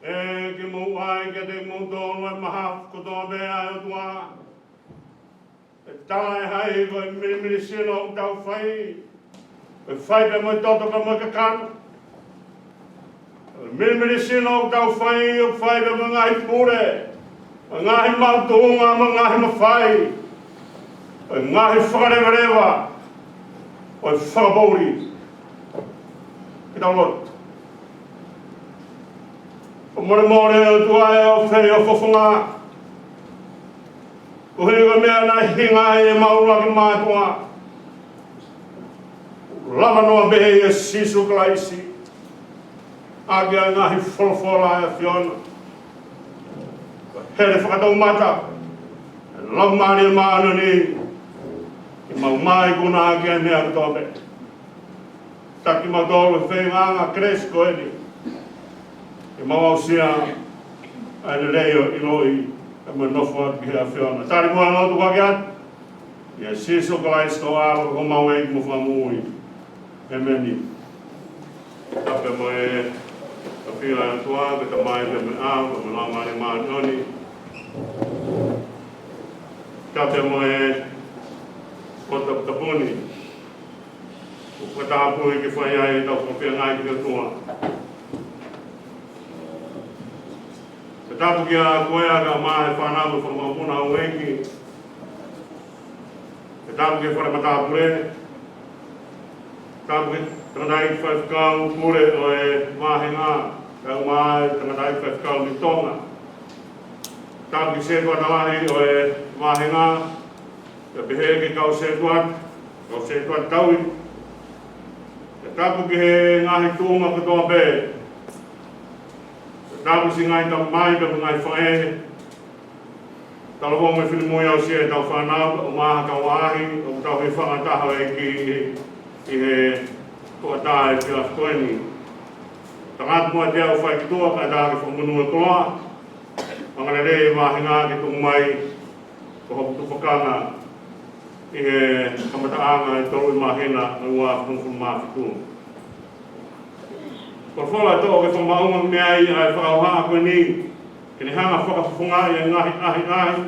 ke mo ai ke te mo tonu e maha ko tō mea o tua. E tala e hai ko e mirimiri sino o tau whai. E whai pe mo toto ka mo ka kanu. Mirimiri sino o tau whai o whai pe mo ngahi pure. Ngahi mautunga mo ngahi mawhai. Ngahi whakarewarewa. O e whakabouri. Ki tau lot. O more o tua e o wheri o whowhunga. Ko hinga mea na hinga e maura ki mātua. Lama noa behe e sisu klaisi. Agi a ngahi wholawhola e whiona. Here whakatau mata. Lau maari e maano ni. Ki mau mai kuna agi a nea tobe. Taki mau tolu whenganga kres ko eni. Ki mau au sia. Aile leo iloi. Kama nofo at biha whiona. Tari mua notu wakiat. Ia siso klaisi ko alo ko mau e mo whamui. E meni. Tape mo e. Ka whila e tua, ka mai te me au, ka me lau maari maanoni. Tape mo e. Kota tapuni. Ko tapu i ki whai ai tau ko whia ngai ki tua. Ka tapu ki a koea ka mai whanau ko whamapuna o eki. Ka tapu ki whare matapure. Tapu ki tangadai ki whaifkau pure o e mahinga. Kau mai tangadai ki whaifkau ni tonga. Tapu ki setua talahi o e mahinga. Ka behe ki kau setuat. Kau setuat taui. Ka tapu ki he ngahi tūma katoa be. Ka tapu si ngai tau mai ka ngai whae. Tala wong me whilimui au sia e tau whanau. O maha kau ahi. O tau he whangataha e ki i he koatai ki a koeni. Tangat mua te au whai ki toa ka tā ki whamunu e toa. Mangana rei mahinga ki tungu mai. Ko hoku tupakanga. I he kamataanga e tolu i mahina na ua whungwhunu mawhitu. Ko whala tō ke whamaunga mea i ai whakauhaa koe ni. Kini hanga whakawhunga i ngahi ahi.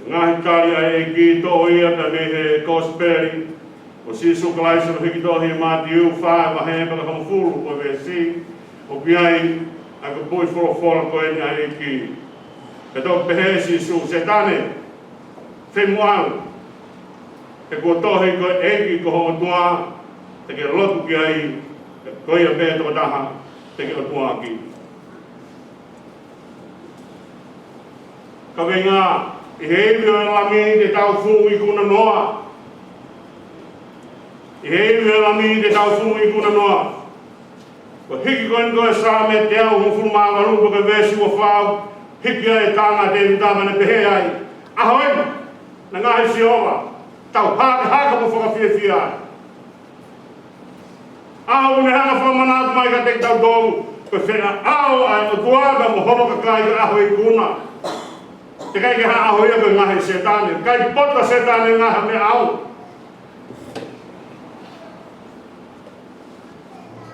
Ngahi kari ai e ki tō ia ka me he Gosperi. O si sukalaisa no hiki tō hi māti u whae mahe paka kamafuru koe me si. O ki ai a ka pui whora koe ni ai e ki. Ka tō pehe si su setane. Whenguau. Te kua tohi koe eki ko ho tua, te ke lotu ki ai, koe a pēto o taha, te ke o tua ki. Ka wenga, i heiwi o lami te tau fu i kuna noa. I heiwi o lami te tau fu i kuna noa. Ko hiki koe koe sa me te au hufuru maa rupa ke vesi o whau, hiki ai tanga te vitama ne pehe ai. Ahoe, na ngahi si owa. Tau haka po whakawhiawhia ai. Au ne hanga whamanatu mai ka te tau tōu. Ko whena au ai o tuaga mo homo ka kai ka aho i kuna. Te kai ka aho ia ka ngahi setane. Kai pota setane ngaha me au.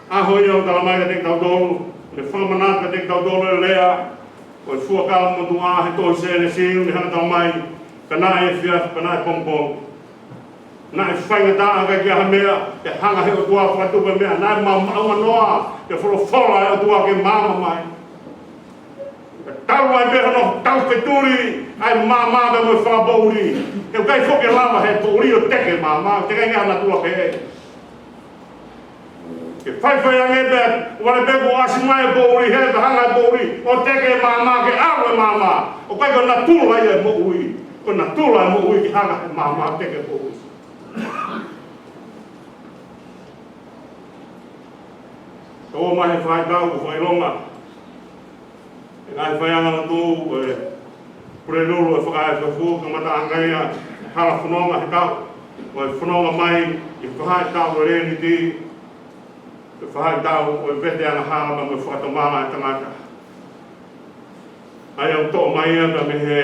Aho ia o tala mai ka te tau tōu. Ne whamanatu ka te tau tōu e lea. Ko e fuakala mo tua he tōi sene siu ne hanga tala mai. Ka nai e whia, ka nai pompong. Nai whainga taa ka ki aha mea, te hanga he o tua whatupa mea, nai maunga noa, te whorowhora e o tua ke mama mai. Tau ai beha no, tau wheturi, ai mama me mo whakabouri. He kai whoke lama he bouri o teke mama, te kai ngā na tua ke he. Ke whaiwhai ange bea, wale beko asi mai bouri, he te hanga bouri, o teke mama ke awe mama. O kai ko na tula ia mo ui, ko na tula mo ui ki hanga he mama teke bouri. Ko mai whai tau ko whai longa. E ngai whai anga na tū, pure lulu e whakai whafu, ka mata angaia, hala whanonga he tau. O e whanonga mai, i whai tau e reni ti. E whai tau o e vete anga hala ma me whakatamama e tangata. Ai au tō mai anga me he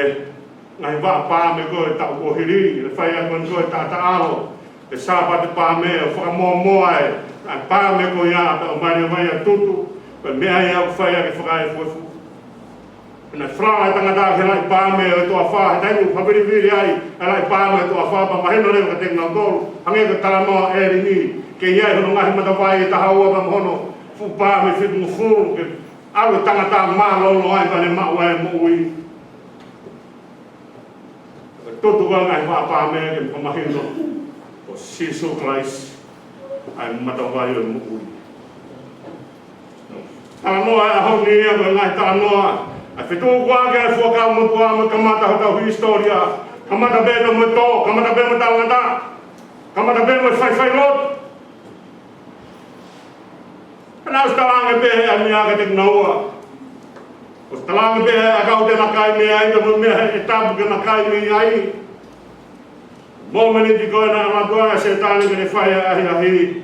ngai wā pā me koe tau ko hiri, e whai anga koe tāta alo. E sāpa te pā me, e whakamoa moa e, ai pā me koe ia, o mai a tutu, Pe mea ia whai ake whakai fuefu. Pena whranga tangata ke lai pāme o toa wha, he taimu whapiriviri ai, e lai pāme o toa wha, pa maheno reo ka tēnau tōru, hange ka taranoa e ringi, ke iai hono ngahi matawai e tahaua pa mohono, fu pāme whitu mufuru, ke awe tangata maa lolo ai pane mau ai moui. Tutu wa ngai wha pāme ke pamaheno, o Sisu Christ, ai matawai o moui. Taranoa e ahau ni ia ko ngai taranoa, a fitu kwa ke foka mo tua mo kamata hota historia kamata be mo to kamata be mo talanta kamata be mo fai lot ana ustalang be a mia ka tek noa ustalang be a ka ute makai me ai mo me etab ke makai me ai mo me ni ko na ma tua setan ke fai ai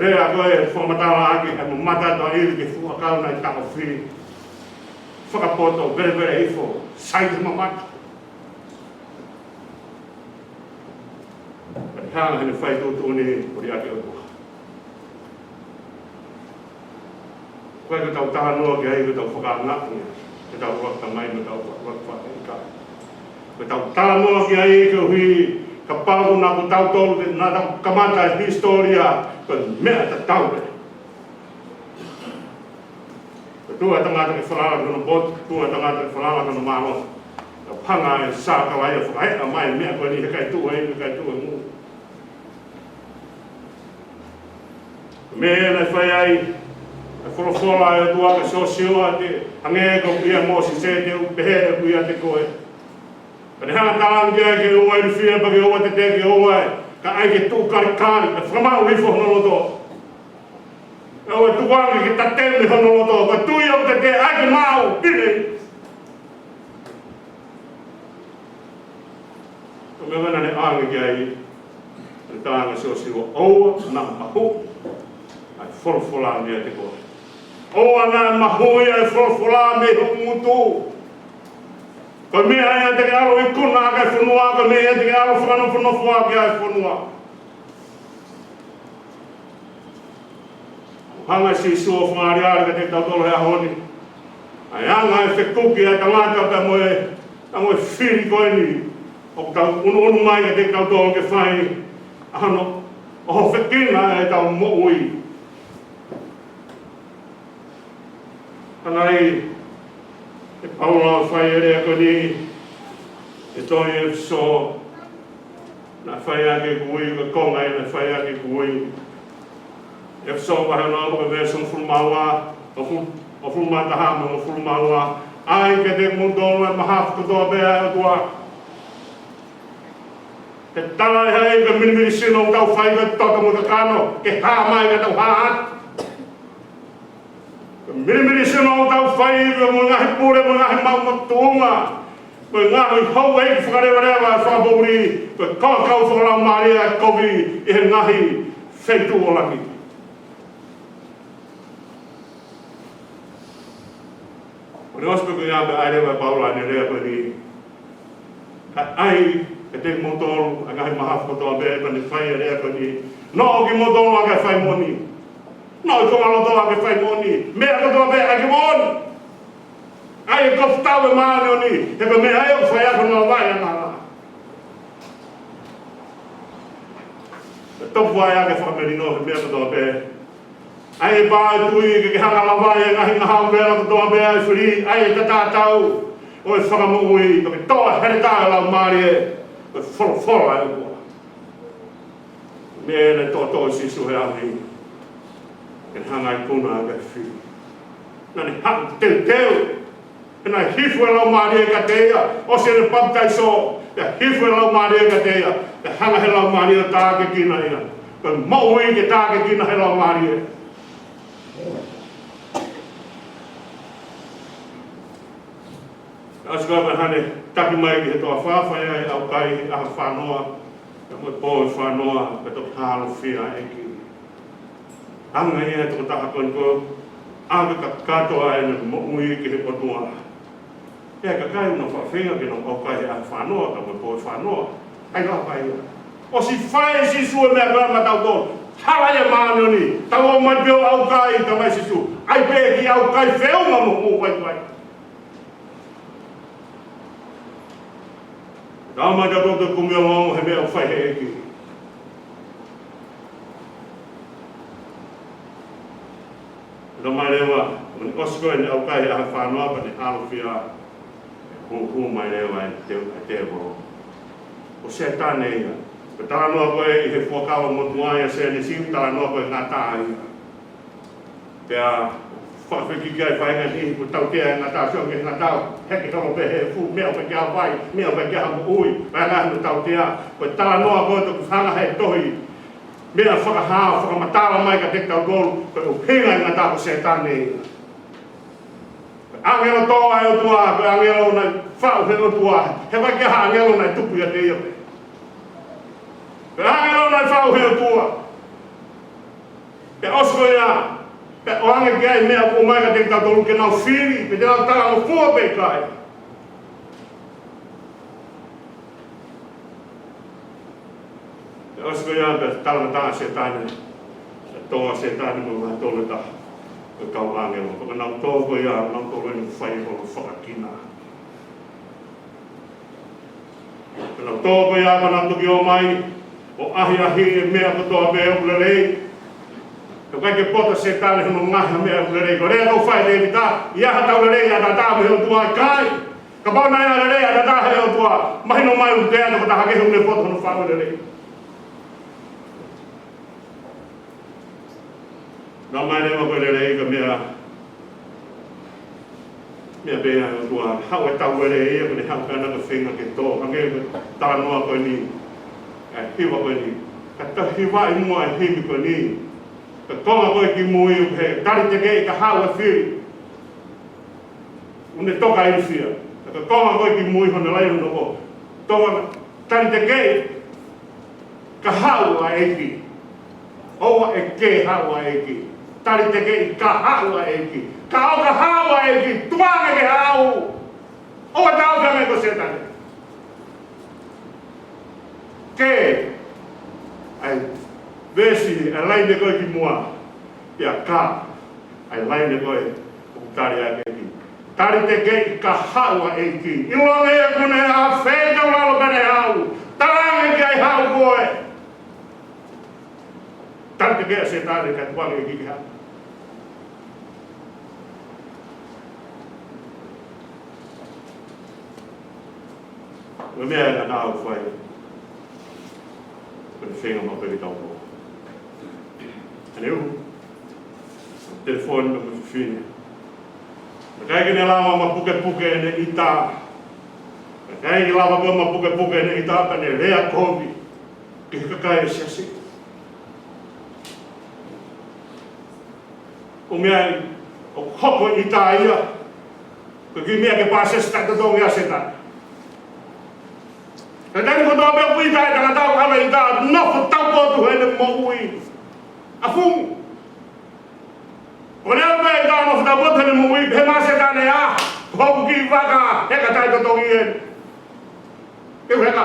rea ko e fo matala aki mo mata to ili ke fu ka na ta fi whakapoto, vere ifo, saiti mamata. Pari hanga hene whai tūtūni, pori ake o tua. Koe ka tau taha noa ki hei ka tau whakaangapunga, ka tau wakta mai me tau wakta ika. Ka tau taha noa ki hei ka hui, ka pāku nā ku tau tolu, nā tau kamata historia, ka mea ta tau re. Tua tangata ke whalala kono bot, tua tangata ke whalala kono mano. Ka panga e sā kawai e whakahe mai mea koe ni he kai tua e, he kai tua mu. Mea nei whai ai, e wholofola e tua ka sosio a te, hange ko pia mo si se te upehere pia te koe. Ka ne hanga tāng kia ke ua i whia pa ke ua te te ke ua e, ka ai ke tū kari kāri, ka whamau rifo hono loto. O tuangi ki ta teme hono loto, ka tui au te ake mau, pine. Ko me wana ne aangi ki ai, ne tāanga sosiwa, oua na mahu, ai wholwhola mea te koe. Oua na mahu ai wholwhola me ho mutu. Ko mea ia te aro i kuna kai whanua, ko mea ia te aro whanofua ki ai whanua. Hanga si sua whangari ara ka te tau tolo hea honi. Ai anga e whekuki ai tangata ka moe whiri koe ni. O tau unu mai ka te tau tolo ke whai. Ano, o whekina e tau moui. Hangai, e paula whai e rea koe ni. E toi e so. Na whai ake kui, ka konga e na whai ake kui. E so wa hana o be son fulmawa o fulma ta ha mo fulmawa ai ke te mundo e mahaf ko do be a tua te tala e ke minimini sino tau fai ke to mo ka kano ke ha mai ke tau ha ke minimini sino tau fai ke mo ngahi pure mo ngahi mau mo tunga ko ngahi ho e fukare wa fa bori ko ka fo la maria ko vi e ngahi fetu o laki. O ospeko ia be aere wa paula ne rea koe ni. Ka ai e te motoro, a ngahi mahaf kotoa be pa ni whai e rea koe ni. No o ki motoro a kai whai moni. No i konga loto a kai whai moni. Mea kotoa be a ki moni. Ai e koftau e maani o ni. He pa mea e o whai ako na wai a nara. E topu ai a kai whai merino he mea kotoa be. Ai ba tui ke hanga lava e ngahi na hau mea ko toa mea e whiri, ai e tatatau, o e whakamui, to ke toa here tāga lau maari e, o e whoro ai o kua. Mea ne toa toa sisu he ahi, e hanga i kuna a ke whiri. Nani haka teu, e nai hifu e lau maari e ka teia, o se ne pamtai so, e hifu e lau maari e ka teia, e hanga he lau maari e tāke kina ia, o e maui ke tāke kina he lau maari e. Asko me hane taki mai ki he toa whawhai ai au kai aha whanoa, e moe pōi whanoa, pe to halo whia e ki. Anga ia toko taha koe ko, anga ka katoa e na mo ui ki he potua. E ka kai una whawhinga ki na au kai aha whanoa, ka moe pōi whanoa, ai rā kai ia. O si whae si sua mea kua matau tō, hala ia manoni tau mai peo au kai ta mai sisu ai pe ki au kai feu mo vai vai Dama da do ko me o he me o fai he ki do mai lewa mon osko en au kai a fa no pa ni alo fia hu mai lewa te bo o se tane ia ta no ko e he foka mo moa se ni sim ta no ko na ta ia pe a fa ki kai fai na ni ko tau te na ta so ke na ta he ki ko pe he fu me o pe ka vai me o pe ka mo ui pa na no tau te ko ta no ko to fanga he tohi me a fa ha fa ma ta mai ka te ta gol ko hinga na ta ko se tane angelo to ai o tua angelo na fa o tua he va ke ha angelo na tupu ya te ia angelo na fa o tua pe osko ya pe o ange gai me o mai ka te ta tolu ke na fili pe te ta mo fu pe kai pe osko ya pe ta na ta se ta ni to se ta ni mo na tolu ta ko ka angelo ko na to ko ya na to ni fai ko fa kina na to ko ya na to ki o mai o ahi me ko to be o le ko ke pota se tane no ngaha me o le ko re no fai le ta ya ha ta le ya ta me o tua kai ka ba na ya le ya ta he o tua mai no mai o te no ta ha ke no le pota no fa le na mai le ko le ka me be ya o tua ha o ta le e ko le ha ka na finga ke to ka ke ta no ko ni hi wa ko ni ka ta hi wa i mo hi mi ko ni ka tonga ko ki mo i he tari te ke ka ha wa fi une toka i fia ka tonga ko ki mo i hona lai no ko tonga tari te ke ka ha wa e ki o wa e ke ha wa e ki tari te ke ka ha wa e ki ka o ka ha wa e ki tuanga ke ha o wa ta o ka me ko se tane ke ai vesi a lai ne koe ki mua ia ka ai lai ne koe o tari a ki tari te kei ka haua e ki i longa e kune a wheta o lalo kane hau tarange ki ai hau koe tari te kei a se tari ka tuange e ki hau o mea e na nao whai con il finger ma per il dopo. Aneu, il telefono non mi fine. Ma che ne lava ma puke ne ita. Ma che lava ma puke ne ita per ne rea covi. Che kai sia si. O mea o hoko ita ia. Perché mea che passa sta dove a seta. E dai ko do be pui dai ka tau ka mai da no ko tau ko tu he mo ui afu ora be da no da bo te mo ui be ma se da ne a ko ki va ka e ka tai to ie ke ve ka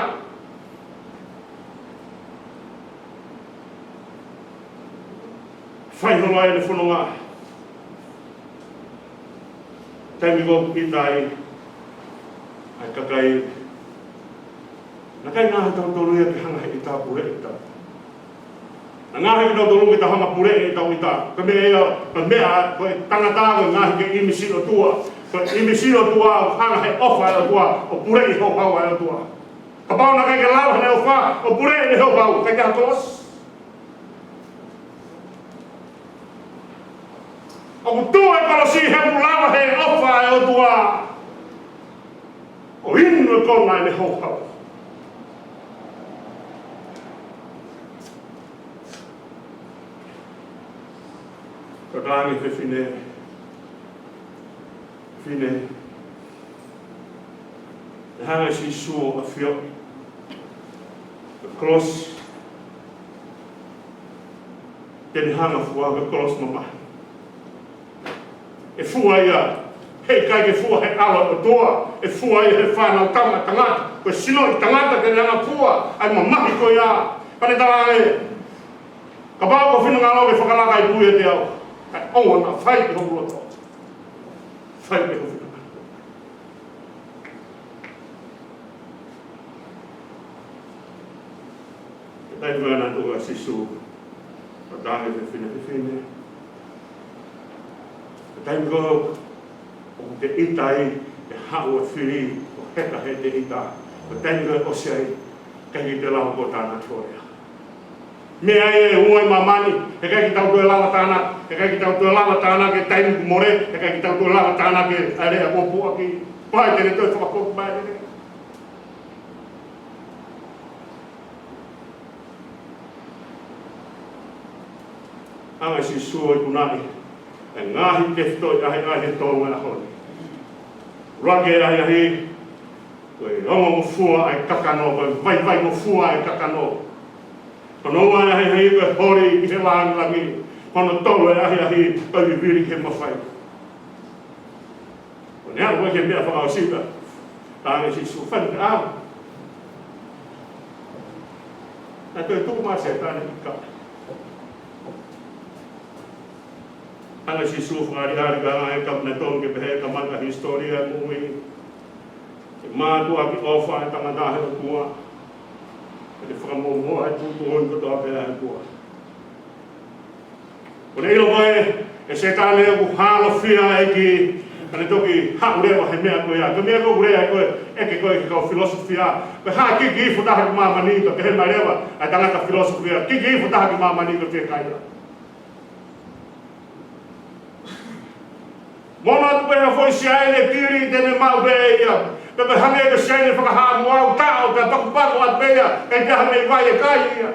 fai no ai le fono nga tai mi go ki dai ai ka kai na kai nga tau tolu ia ki hanga i tā pure i tā. Na ngahi ki tau tolu ki ta hanga pure i tau i tā. Ka mea koe tangata koe ngahi ki imi sino tua. Koe imi sino tua o hanga he ofa e o tua, o pure i hau hau e o tua. Ka pau na kai ke lau hane o wha, o pure i hau hau, kai ke hakolos. O kutua e palosi he mulawa he ofa e o tua. O inu e kona e hau hau. Rangi fe fine hanga si suo a fio cross ten hanga fua个 cross mama e fua ia hei kai ke fua he ala o toa e fua ia he whanau tama tangata ko sino i tangata ke hanga fua ai mamahi ko ia pane tarange Ka pao ko whina ngalo ke whakalaka I pui e te au. Kai onga na whai te hoku roto. Whai te hoku roto. E tai tuana tuka sisu. Pa tāke te whina. E tai ko o te itai e hau a whiri o heka he te ita. E tai ko o sei kai ki te lau ko tāna torea. Mea e uai mamani, e kai ki tau tue lawa tāna, e kai ki tau tue lawa tāna ke tainu more, e kai ki tau tue lawa tāna ke area kopua ki. Pai tene toi whakakoku mai tene. Anga si suoi kunani, e ngahi teftoi ahi tonga na honi. Rake ahi, koe ongo mo fua ai kakano, koe vai mo fua ai kakano. Kono mai ahi koe hori ki he langi, kono tolo e ahi koe viri ke mawhai. Koe nea koe ke mea whakao sika, tāne si su whani ka au. Nā koe tuku maa se tāne ki ka. Anga si su whakari ka ai kapna tonge pehe ka mata historia mui. Maa tua ki ofa e tangatahe o tua. E whakamomoa e tutuhon ko toa pēra e kua. Ko ne ilo koe, e se tāne e ku hālo whia e ki, kane toki hau rewa he mea koe a. Ko mea koe rea e koe, eke koe ki kau filosofia. Ko haa kiki ifu taha ki māma nito, ke he mai rewa, ai tangata filosofia. Kiki ifu taha ki māma nito te kaira. Mona tu pēra foi si aene tiri tene mau bea ia. Pepe hange ka sene whakahamu au tau, ka paku paku at bea, kai te hange vai e kai ia.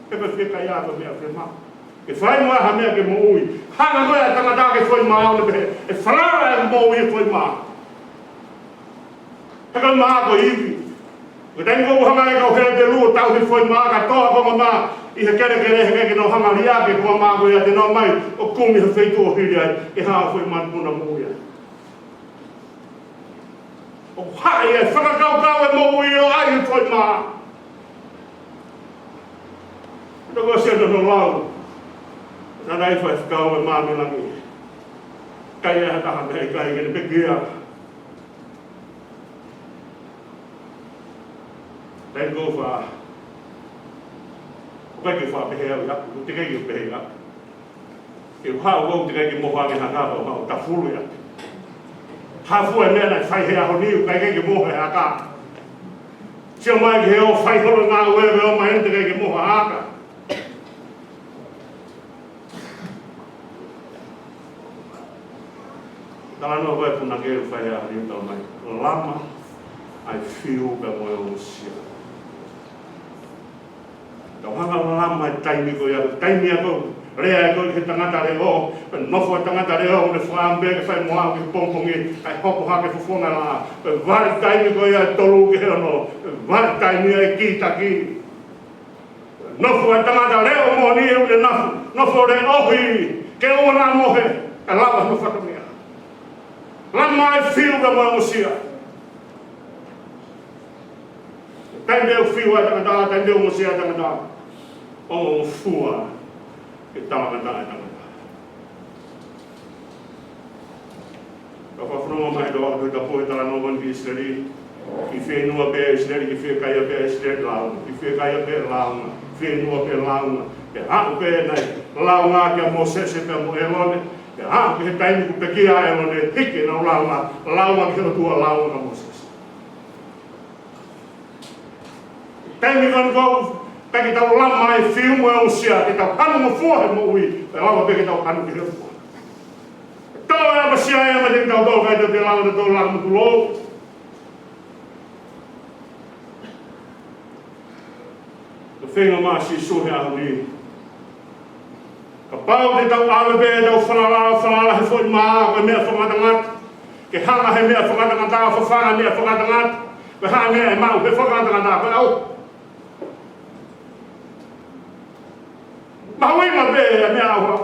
Pepe whika ia ko mea whima. E whai mua ha mea ke mo ui. Hanga koe a tangata ke whai maa au be. E whanara e mo ui e whai maa. Haka maa ko iwi. Ko tengi kou hanga e kau hea te lua tau he whai maa ka toa konga maa. I he kere heke ke no hanga ria ke kua maa koe a te no mai. O kumi he whaitu o hiri ai. E haa whai maa puna mo ui ai. O hai e whakakau e mo ui o ai e whai maa. Toko se no lau. Nā rai whai whakau e maa milangi. Kai e hataha mei kai kene pekia. Tei kou wha. O kai ke wha pehe au ia. O te kei ke pehe ia. E hao kou te kei ke moha ke hangapa o hao ta furu ia. Hafu e mea nai whai hea ho niu kai kei ke moha e haka. Sio mai ke heo whai horo ngā uewe o mai te kei ke moha haka. Tala noa koe puna keru whai hea niu tau mai. Lama ai whiu ka moe o sia. Tau hanga lama e taimi ko ia. Taimi a kou. Rea e koe ke tangata reo, nofo e tangata reo, ne whaambe ke whai moa ke pongpongi, ai hopo hake whawhonga la. Wari taimi koe ia e tolu ke hono, wari taimi e ki taki. Nofo e tangata reo mo ni e nofo re ohi, ke ona mohe, e lawa no whakamia. Lama e whiu ka moa musia. Taimi e whiu e tangata, taimi e musia tangata. O fua. E tangata. Ka whawhunua mai doa koe ka poe tala no wan ki Israeli. Ki whenua pe Israeli, ki whekaya pe Israeli launga. Ki whekaya pe launga, whenua pe launga. Ke hau pe nei, launga kia Moses e pe mo Elone. Ke hau pe he taimi ku pe kia Elone, hike nau launga. Launga ki o tua launga Moses. Taimi kan kou, peki tau lama e whiu e usia, ke tau hanu mo fuahe mo ui, pe lawa peki tau hanu ki he fua. Tau e apa sia e ma te tau tau kai te lawa te tau lamu kulo. Ka whenga maa si suhe ahu ni. Ka pau te tau awe pe tau whanala he fwoi maa, koe mea whakatangat. Ke hanga he mea whakatangata, whawhana mea whakatangat. Koe haa mea e mau, he whakatangata, koe au. Mahoi ma be e mea aua.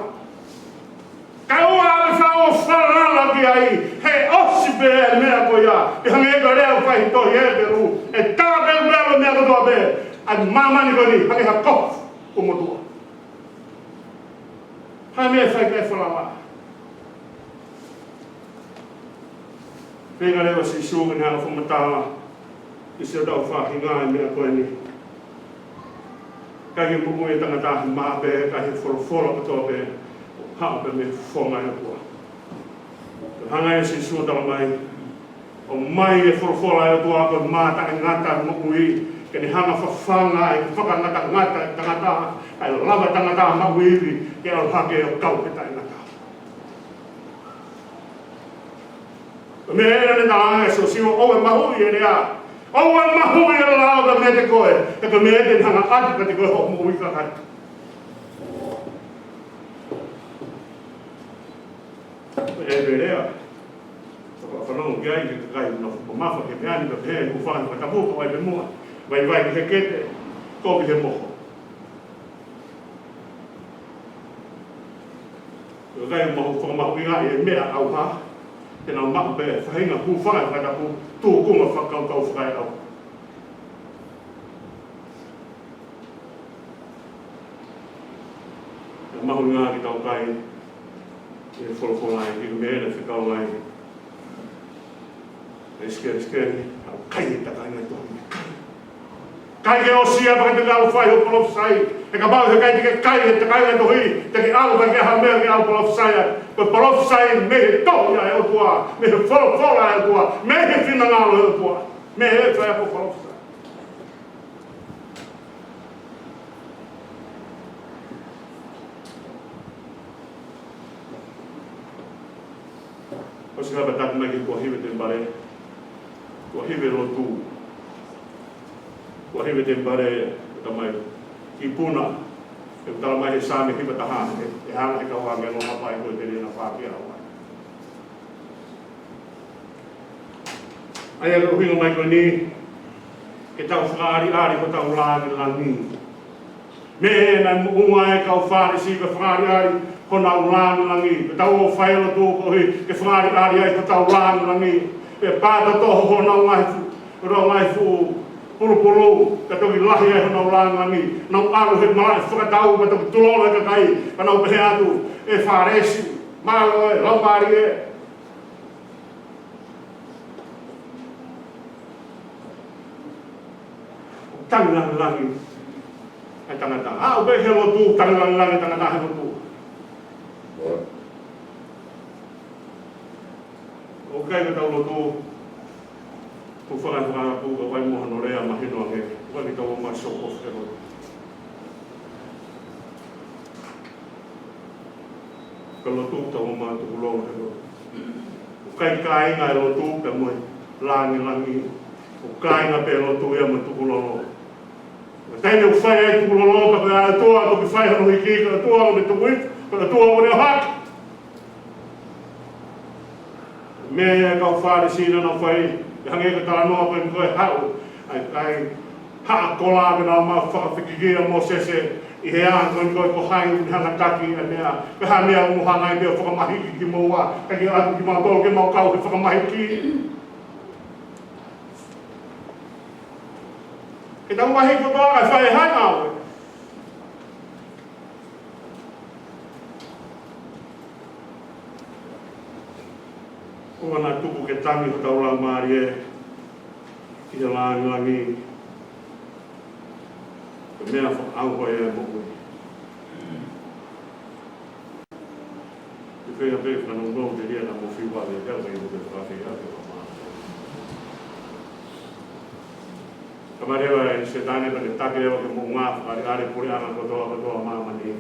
Kai ua ame whao whanala ki ai, he osi be e mea ko ia. I hange eka rea whai tohi e te ru. E tā peu mea mea katoa be. Ai mamani ko ni hangi ha ko umotua. Hai me fai ke falawa. Penga lewa si suga ni hanga fumatala. Isi dau whahinga e mea koe ni. Kai ke mumu e tangata maa pe, kai he wholofolo katoa pe, hao pe me whonga e kua. Hanga e si suga tala mai, o mai e wholofolo e kua ko maa taka ngata mumu i, ke ni hanga whawhanga e whakangata ngata e tangata, ai lava tangata mumu i, ke au hake e o kau pe tai ngata. Me e nā e so siwa o e mahu i e rea. O e mahu i e lao da me te koe. E ka me e te hanga atu ka te koe ho mui ka katu. E me rea. Whanongo ki ai ke kai na fuko mafa ke meani ka pehe ku whani ka tapuka wai me mua. Vai vai ki he kete, kopi he moho. Kai mahu whakamahu i ngai e mea au ha. Tēnā maku pe, whahinga ku whangai whakatapu, tū kunga whakaukau whakai au. Tēnā mahu ngā ki tau kai, e wholowholai, ki mea ne whikau lai. E skeri, au kai e takai ngai tohi. Kai ke osia paka te ngāu whai ho polofsai, e ka mau he kai te kai e takai ngai tohi, te ki au kai ke ha mea ki au polofsai, ko polofsai me he tohi ai o tua, me he wholowhola ai o tua, me he whina ngālo ai o tua, me he whai ako polofsai. O si ngapa taku mai ki kua hiwe te mbare, kua hiwe lo tū. Kua hiwe te mbare, ta mai, ki puna, e tala mai he sāme hiwa taha, e hana he kauha me no hapai koe te rena whāpia au. Ai alo hinga mai koe ni, ke tau whakaari ko tau lāngi langi. Me nai muunga e kau whāri si ka whakaari ko nau lāngi langi. Ke tau o whaelo tō ko hi, ke whakaari ai ko tau lāngi langi. E pāta toho ho nau ngai fu, pulu, ka toki lahi ai ho nau lāngi langi. Nau alu he malai whakatau, ka toki tulola ka kai, ka nau pehe atu, e whāresi, mālo e, laupāri e. Tangi langi, ai tangata. O be helo tū, tangi langi, tangata helo tū. O kai ka tau lo tū, ku whakaiwhaka pū, ka wai moha no rea mahino ange, wani tau o mai soko whero. Ka lo tū tau o mai tuku longa hero. O kai kāinga e lo tū, ka moe langi, o kāinga pe lo tū ea mai tuku longa. Tēne u whai ai tuku lolo, ka pēr toa, toki whai hano hiki, ka toa o ne tuku it, ka toa o ne hak. Me kau whāre sīna na whai, e hange ka tala noa koe mkoe hau, ai haa kola ka nā mā whakawhikigia mō sese, i he aan koe mkoe ko haingu ni hanga taki, e mea, ka haa mea umu hangai pēo whakamahiki ki mōua, ka ki atu ki mā tō ke mau kau he whakamahiki. Ke tau mahi ko toa kai whae hai awe. O ana tupu ke tangi ko tau lau maari e, ki te langi. Ke mea whakauho e e moku. Ke whea pe whanau nō te ria na mo whiwa le kau e mo te whawhi ake o maa. Kamarewa e se tane pa te take ewa ke mo ngā whakari pure ana kotoa māmani.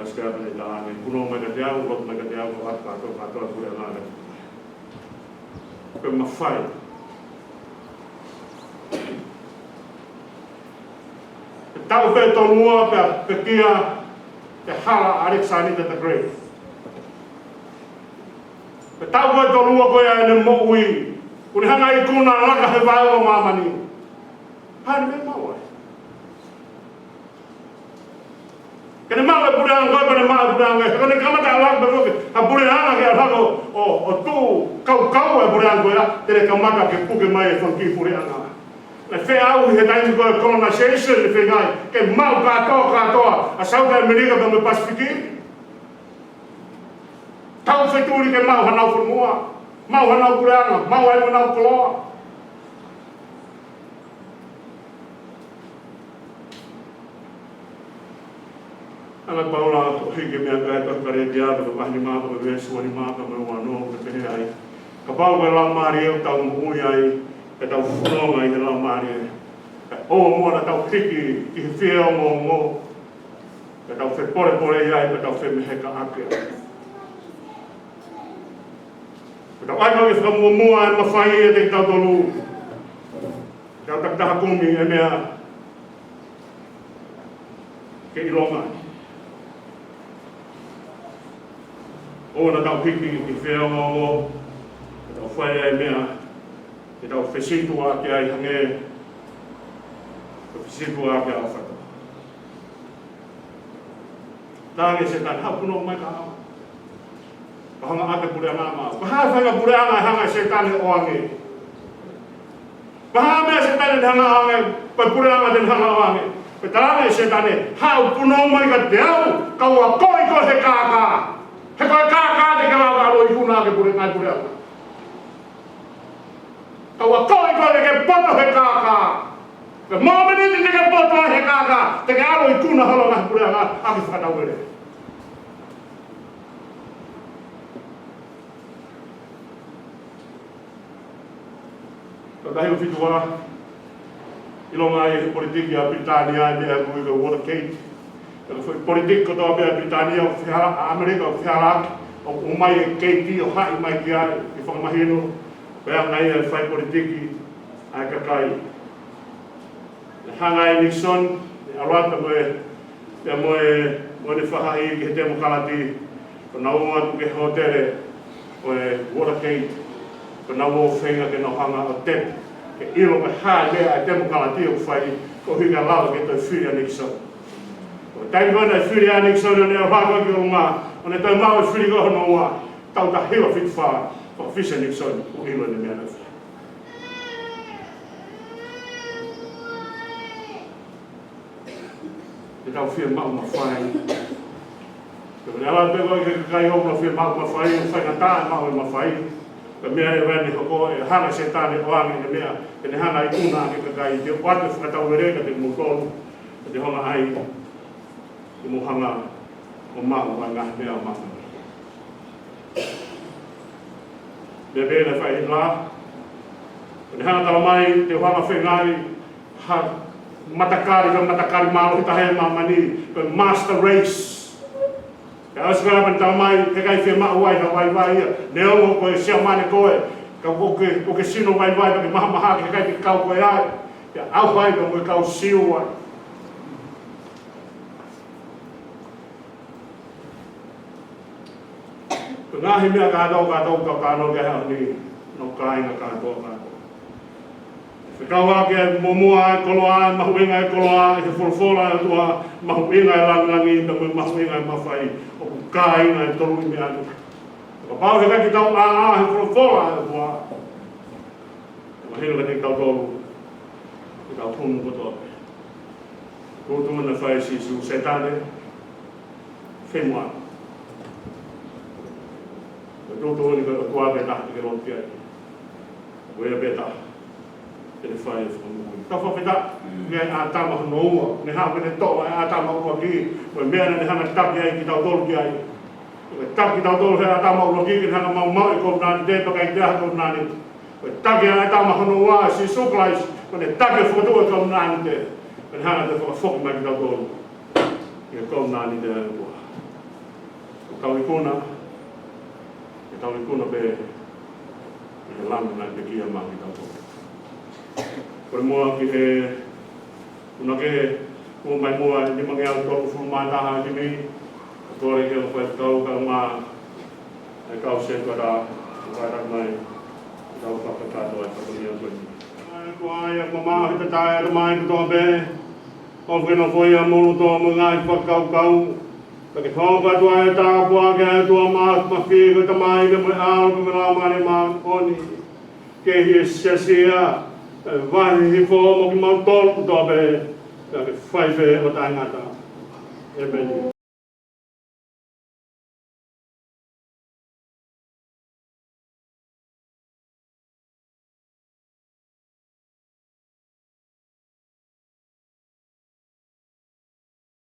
Askea pa te tāne, kuno mai ka te au, roto mai ka te au, ko hatu katoa pure ana. Koe mawhai. Te tau pe tō mua pe kia te hala Alexander the Great. Pe tau pe tō mua koe e ne mo ui. Kuni hanga I kuna laka he vai o māmani. Hai me mau ai. Kene mau e pure anga koe pane mau e pure anga. Kene kamata alak pe roke. A pure anga ke alako o tū kau e pure anga koe la. Tere kamata ke puke mai e whanki pure anga. na fe au he taimi ko colonization le fe ngai ke mau katoa a South America ka me Pasifiki tau fe turi ke mau hanau furmua mau hanau kureanga mau ai manau koloa ana paula hige me ka ka kare dia ka pa ni ma ka be suani ma ka me wano ka te ai ka pau ka la mari o tau mu ai ka tau funo mai la mari o mo na tau kiki ki fia mo ka tau fe pore ai ka tau fe me ka ake ka tau ai ka fe mo ai ma fai e te tau tolu ka tau ta kumi e mea ke ilonga o na tau hiki ki whea o ke tau whae ai mea ke tau whesitu a ke ai hange ke whesitu a ke au whata tānge se tan hapuno mai ka au ka hanga ake pureanga maa ka haa whanga pureanga hanga se tane o ange ka haa mea se tane hanga ange pa pureanga den hanga o ange ka tānge se tane hau puno mai ka te au ka ua koi ko he kāka he koe kākā te kākā alo i kuna ke pure ngai pure ana. Ka ua koi koe ke poto he kākā. Ke mōmeniti te ke poto he kākā te ke alo i kuna holo ngai pure ana aki whakatau ere. Ka tahi o whitua ilonga i politiki a Britania i mea kui ka Watergate. Foi politik ko toa bea Britania o whiara, Amerika o whiara, o mai e keiti o hai mai ki ai, i whakamahino, bea ngai e whai politiki ai kakai. Le hanga e Nixon, le arata moe ne whahai ki he te mokalati, ko nau atu ke hotere, o e Watergate, ko nau o whenga ke no hanga o te, ke ilo me hai lea e te mokalati o whai, ko hinga lawa ke toi whiria Nixon. Tai kona whiri a Nixon o nea whaka ki o ngā, o ne tau mau whiri ko hono ngā, tau ta hiwa whitwha, o whisa Nixon o ilo ne mea nawhi. Te tau whia mau ma whai. Te wale ala te koi ke kai hau na whia mau ma whai, o whai ngata mau ma whai. Ka mea e wani hoko e hana se tāne o angi ne mea, ke ne hana i kuna ke kai, te wate whakatau ere ka te mutonu, te honga ai, i mohanga o mau mai ngā mea o mata. Me pēne whai la, o ne hana tala mai te whanga whengai, ha matakari mālo i tahe mamani, ko master race. Ke auskarapa ni tala mai, he kai whi maa wai ka wai ia, ne ongo koe sia mane koe, ka ko ke sino wai pa ke maha maha ke kai ki kau koe ai, ke au wai ka moe kau siu wai. Ngahi mea kātou kātou ke hau ni no kāinga kātou kātou. Whikau ake e momua e koloa, mahuinga e koloa, e wholwhola e tua, mahuinga e langangi, ta mui mahuinga e mawhai, o ku kāinga e toru i mea anu. Ka pau he kaki tau he wholwhola e tua. Mahino ka te tau toru, te tau tunu kotoa. Kūtunga na whai sisu, setane, whenua. Toto ni ka tua beta ke ronti ai. Wea beta. Te whai whamu. Ka whawheta, ngai a tama honoua, ne hape ne toa a tama ua ki, koe mea ne hanga taki ai ki tau tolu ki ai. Koe taki tau tolu he a tama ua ki, ki hanga mau i kou nani, te pakai te aha kou nani. Koe taki a tama honoua, si suklais, koe ne taki whakatua kou nani te. Koe ne hanga te whakawhoki mai ki tau tolu. Ki kou nani te ua. Koe kau i kuna, tau i kuna pe he lama nai pe kia maa ki tau tō. Kore mua ki he kuna ke kua mai mua ni mangi au tōku furu mai taha ki mi ka tōre ke o whai kau ka maa ai kau se kua rā kai rak mai kau whakatato ai whakuni au koe. Kua ai a kua maa hita tae ara mai ki tō pe o whina whoi a mulu tō mga i whakau kau. Pake whauka tua e tāpua ke e tua maas mawhi ko ta mai ke mui alo ke me lau mani maa oni. Ke hi e siasia, Wahi hifo mo ki mau tolu toa pe, ka ke whai whe o tai ngata. E peni.